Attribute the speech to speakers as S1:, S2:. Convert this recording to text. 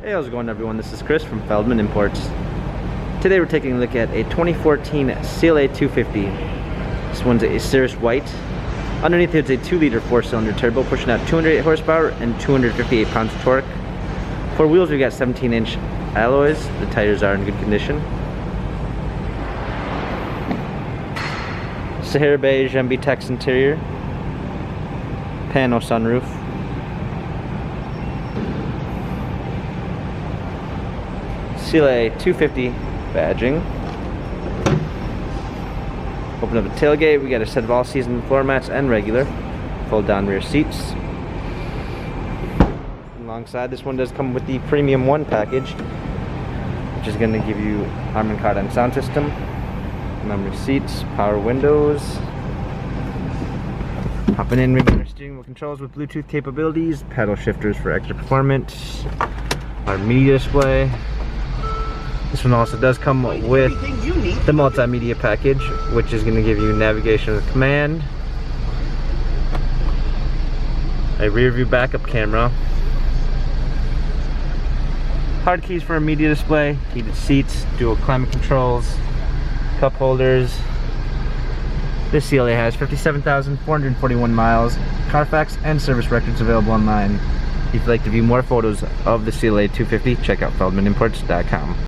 S1: Hey, how's it going everyone? This is Chris from Feldmann Imports. Today we're taking a look at a 2014 CLA 250. This one's a Cirrus white. Underneath it's a 2-liter 4-cylinder turbo pushing out 208 horsepower and 258 pounds of torque. For wheels we've got 17-inch alloys. The tires are in good condition. Sahara beige MB-Tex interior. Pano sunroof. CLA 250 badging. Open up the tailgate, we got a set of all-season floor mats and regular. Fold down rear seats. Alongside, this one does come with the Premium 1 package, which is going to give you Harman Kardon sound system, memory seats, power windows. Hopping in, regular steering wheel controls with Bluetooth capabilities, paddle shifters for extra performance, our media display. This one also does come with the multimedia package, which is going to give you navigation with command, a rear view backup camera, hard keys for a media display, heated seats, dual climate controls, cup holders. This CLA has 57,441 miles, Carfax and service records available online. If you'd like to view more photos of the CLA 250, check out feldmannimports.com.